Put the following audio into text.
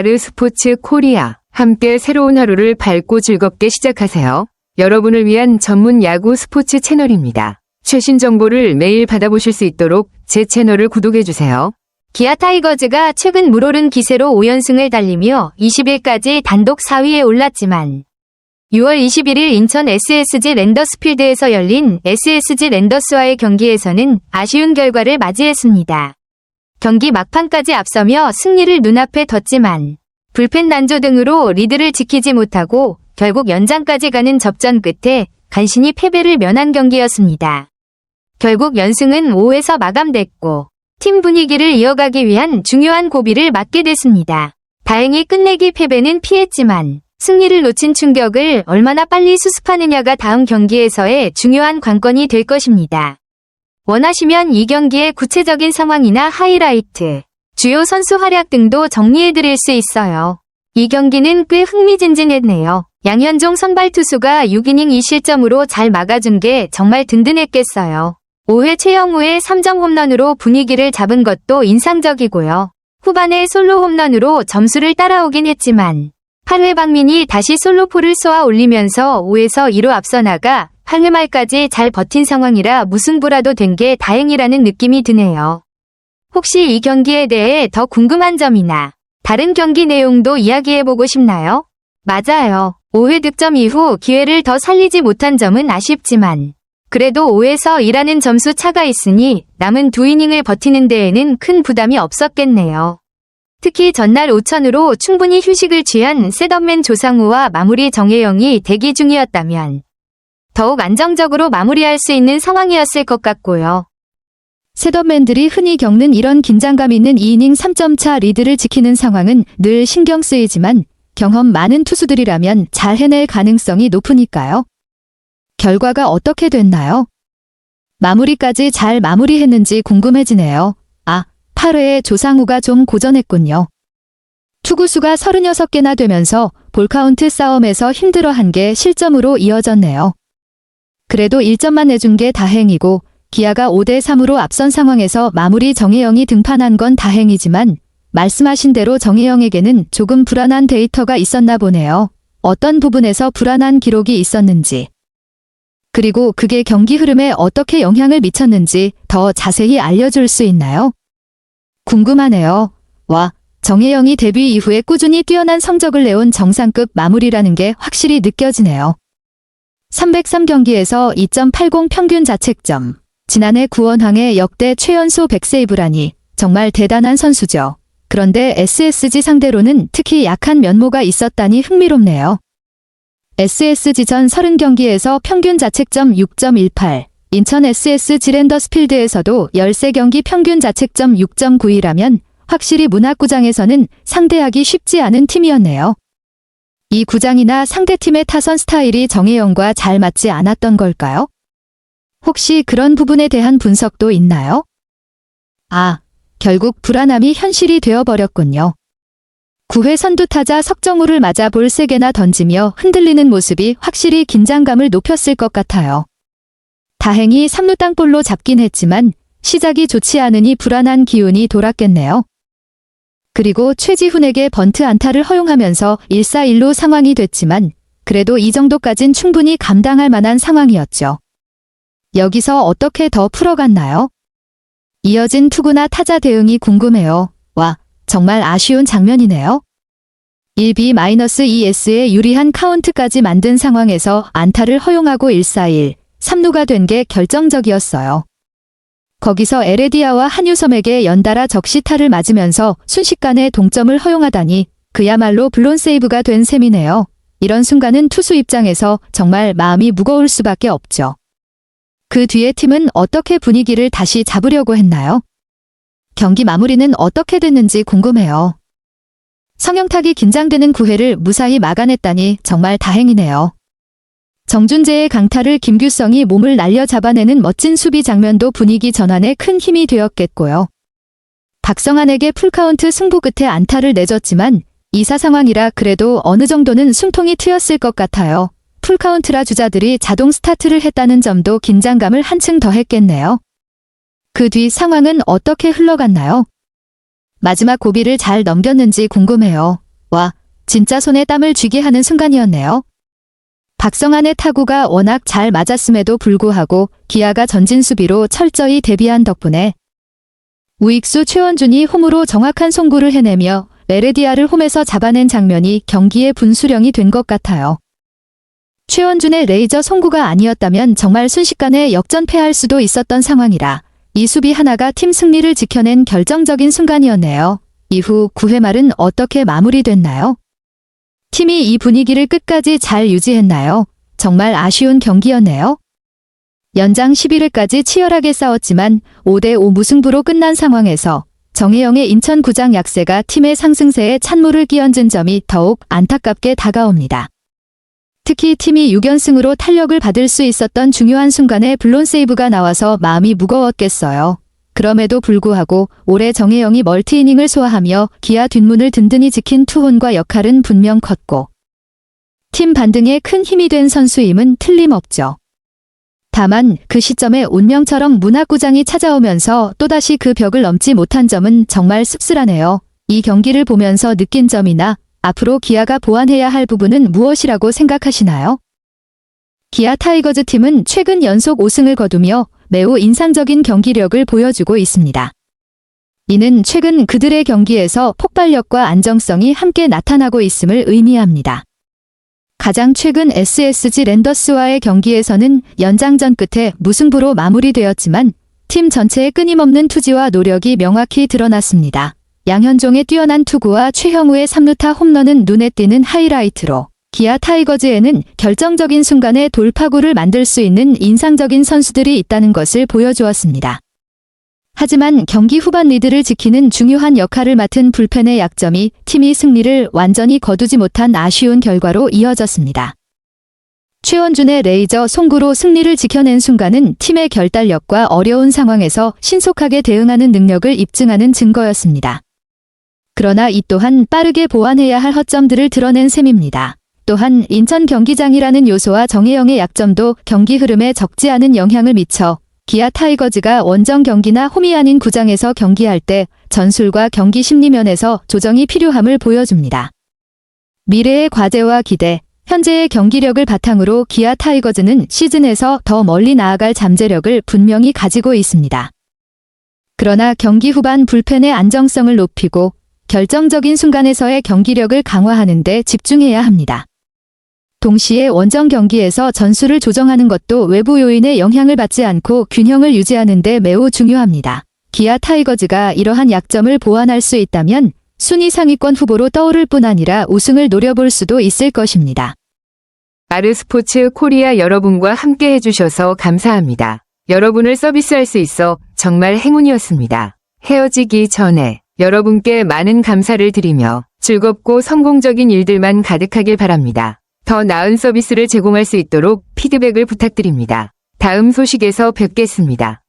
아르스포츠 코리아. 함께 새로운 하루를 밝고 즐겁게 시작하세요. 여러분을 위한 전문 야구 스포츠 채널입니다. 최신 정보를 매일 받아보실 수 있도록 제 채널을 구독해주세요. 기아 타이거즈가 최근 물오른 기세로 5연승을 달리며 20일까지 단독 4위에 올랐지만 6월 21일 인천 SSG 랜더스필드에서 열린 SSG 랜더스와의 경기에서는 아쉬운 결과를 맞이했습니다. 경기 막판까지 앞서며 승리를 눈앞에 뒀지만 불펜 난조 등으로 리드를 지키지 못하고 결국 연장까지 가는 접전 끝에 간신히 패배를 면한 경기였습니다. 결국 연승은 5에서 마감됐고 팀 분위기를 이어가기 위한 중요한 고비를 맞게 됐습니다. 다행히 끝내기 패배는 피했지만 승리를 놓친 충격을 얼마나 빨리 수습하느냐가 다음 경기에서의 중요한 관건이 될 것입니다. 원하시면 이 경기의 구체적인 상황이나 하이라이트, 주요 선수 활약 등도 정리해드릴 수 있어요. 이 경기는 꽤 흥미진진했네요. 양현종 선발 투수가 6이닝 2실점으로 잘 막아준 게 정말 든든했겠어요. 5회 최영우의 3점 홈런으로 분위기를 잡은 것도 인상적이고요. 후반에 솔로 홈런으로 점수를 따라오긴 했지만 8회 박민이 다시 솔로포를 쏘아 올리면서 5에서 2로 앞서 나가 8회 말까지 잘 버틴 상황이라 무승부라도 된 게 다행이라는 느낌이 드네요. 혹시 이 경기에 대해 더 궁금한 점이나 다른 경기 내용도 이야기해보고 싶나요? 맞아요. 5회 득점 이후 기회를 더 살리지 못한 점은 아쉽지만 그래도 5에서 2라는 점수 차가 있으니 남은 2이닝을 버티는 데에는 큰 부담이 없었겠네요. 특히 전날 오천으로 충분히 휴식을 취한 셋업맨 조상우와 마무리 정혜영이 대기 중이었다면 더욱 안정적으로 마무리할 수 있는 상황이었을 것 같고요. 셋업맨들이 흔히 겪는 이런 긴장감 있는 2이닝 3점 차 리드를 지키는 상황은 늘 신경 쓰이지만 경험 많은 투수들이라면 잘 해낼 가능성이 높으니까요. 결과가 어떻게 됐나요? 마무리까지 잘 마무리했는지 궁금해지네요. 8회에 조상우가 좀 고전했군요. 투구수가 36개나 되면서 볼카운트 싸움에서 힘들어한 게 실점으로 이어졌네요. 그래도 1점만 내준 게 다행이고 기아가 5대3으로 앞선 상황에서 마무리 정혜영이 등판한 건 다행이지만 말씀하신 대로 정혜영에게는 조금 불안한 데이터가 있었나 보네요. 어떤 부분에서 불안한 기록이 있었는지. 그리고 그게 경기 흐름에 어떻게 영향을 미쳤는지 더 자세히 알려줄 수 있나요? 궁금하네요. 정혜영이 데뷔 이후에 꾸준히 뛰어난 성적을 내온 정상급 마무리라는 게 확실히 느껴지네요. 303경기에서 2.80 평균 자책점. 지난해 구원항의 역대 최연소 100세이브라니 정말 대단한 선수죠. 그런데 SSG 상대로는 특히 약한 면모가 있었다니 흥미롭네요. SSG 전 30경기에서 평균 자책점 6.18, 인천 SSG 랜더스필드에서도 13경기 평균 자책점 6.91라면 확실히 문학구장에서는 상대하기 쉽지 않은 팀이었네요. 이 구장이나 상대팀의 타선 스타일이 정혜영과 잘 맞지 않았던 걸까요? 혹시 그런 부분에 대한 분석도 있나요? 결국 불안함이 현실이 되어버렸군요. 9회 선두타자 석정우를 맞아 볼 3개나 던지며 흔들리는 모습이 확실히 긴장감을 높였을 것 같아요. 다행히 3루 땅볼로 잡긴 했지만 시작이 좋지 않으니 불안한 기운이 돌았겠네요. 그리고 최지훈에게 번트 안타를 허용하면서 1-4-1루 상황이 됐지만 그래도 이 정도까진 충분히 감당할 만한 상황이었죠. 여기서 어떻게 더 풀어갔나요? 이어진 투구나 타자 대응이 궁금해요. 정말 아쉬운 장면이네요. 1B-2S의 유리한 카운트까지 만든 상황에서 안타를 허용하고 1-4-1, 3루가 된 게 결정적이었어요. 거기서 에레디아와 한유섬에게 연달아 적시타를 맞으면서 순식간에 동점을 허용하다니 그야말로 블론 세이브가 된 셈이네요. 이런 순간은 투수 입장에서 정말 마음이 무거울 수밖에 없죠. 그 뒤에 팀은 어떻게 분위기를 다시 잡으려고 했나요? 경기 마무리는 어떻게 됐는지 궁금해요. 성영탁이 긴장되는 9회를 무사히 막아냈다니 정말 다행이네요. 정준재의 강타를 김규성이 몸을 날려 잡아내는 멋진 수비 장면도 분위기 전환에 큰 힘이 되었겠고요. 박성환에게 풀카운트 승부 끝에 안타를 내줬지만 2사 상황이라 그래도 어느 정도는 숨통이 트였을 것 같아요. 풀카운트라 주자들이 자동 스타트를 했다는 점도 긴장감을 한층 더했겠네요. 그 뒤 상황은 어떻게 흘러갔나요? 마지막 고비를 잘 넘겼는지 궁금해요. 와, 진짜 손에 땀을 쥐게 하는 순간이었네요. 박성환의 타구가 워낙 잘 맞았음에도 불구하고 기아가 전진 수비로 철저히 대비한 덕분에 우익수 최원준이 홈으로 정확한 송구를 해내며 메레디아를 홈에서 잡아낸 장면이 경기의 분수령이 된 것 같아요. 최원준의 레이저 송구가 아니었다면 정말 순식간에 역전패할 수도 있었던 상황이라 이 수비 하나가 팀 승리를 지켜낸 결정적인 순간이었네요. 이후 9회 말은 어떻게 마무리됐나요? 팀이 이 분위기를 끝까지 잘 유지했나요? 정말 아쉬운 경기였네요. 연장 11회까지 치열하게 싸웠지만 5대5 무승부로 끝난 상황에서 정혜영의 인천구장 약세가 팀의 상승세에 찬물을 끼얹은 점이 더욱 안타깝게 다가옵니다. 특히 팀이 6연승으로 탄력을 받을 수 있었던 중요한 순간에 블론 세이브가 나와서 마음이 무거웠겠어요. 그럼에도 불구하고 올해 정혜영이 멀티이닝을 소화하며 기아 뒷문을 든든히 지킨 투혼과 역할은 분명 컸고 팀 반등에 큰 힘이 된 선수임은 틀림없죠. 다만 그 시점에 운명처럼 문학구장이 찾아오면서 또다시 그 벽을 넘지 못한 점은 정말 씁쓸하네요. 이 경기를 보면서 느낀 점이나 앞으로 기아가 보완해야 할 부분은 무엇이라고 생각하시나요? 기아 타이거즈 팀은 최근 연속 5승을 거두며 매우 인상적인 경기력을 보여주고 있습니다. 이는 최근 그들의 경기에서 폭발력과 안정성이 함께 나타나고 있음을 의미합니다. 가장 최근 SSG 랜더스와의 경기에서는 연장전 끝에 무승부로 마무리되었지만 팀 전체의 끊임없는 투지와 노력이 명확히 드러났습니다. 양현종의 뛰어난 투구와 최형우의 3루타 홈런은 눈에 띄는 하이라이트로 기아 타이거즈에는 결정적인 순간에 돌파구를 만들 수 있는 인상적인 선수들이 있다는 것을 보여주었습니다. 하지만 경기 후반 리드를 지키는 중요한 역할을 맡은 불펜의 약점이 팀이 승리를 완전히 거두지 못한 아쉬운 결과로 이어졌습니다. 최원준의 레이저 송구로 승리를 지켜낸 순간은 팀의 결단력과 어려운 상황에서 신속하게 대응하는 능력을 입증하는 증거였습니다. 그러나 이 또한 빠르게 보완해야 할 허점들을 드러낸 셈입니다. 또한 인천 경기장이라는 요소와 정혜영의 약점도 경기 흐름에 적지 않은 영향을 미쳐 기아 타이거즈가 원정 경기나 홈이 아닌 구장에서 경기할 때 전술과 경기 심리 면에서 조정이 필요함을 보여줍니다. 미래의 과제와 기대, 현재의 경기력을 바탕으로 기아 타이거즈는 시즌에서 더 멀리 나아갈 잠재력을 분명히 가지고 있습니다. 그러나 경기 후반 불펜의 안정성을 높이고 결정적인 순간에서의 경기력을 강화하는 데 집중해야 합니다. 동시에 원정 경기에서 전술을 조정하는 것도 외부 요인의 영향을 받지 않고 균형을 유지하는 데 매우 중요합니다. 기아 타이거즈가 이러한 약점을 보완할 수 있다면 순위 상위권 후보로 떠오를 뿐 아니라 우승을 노려볼 수도 있을 것입니다. 아르스포츠 코리아 여러분과 함께 해주셔서 감사합니다. 여러분을 서비스할 수 있어 정말 행운이었습니다. 헤어지기 전에 여러분께 많은 감사를 드리며 즐겁고 성공적인 일들만 가득하길 바랍니다. 더 나은 서비스를 제공할 수 있도록 피드백을 부탁드립니다. 다음 소식에서 뵙겠습니다.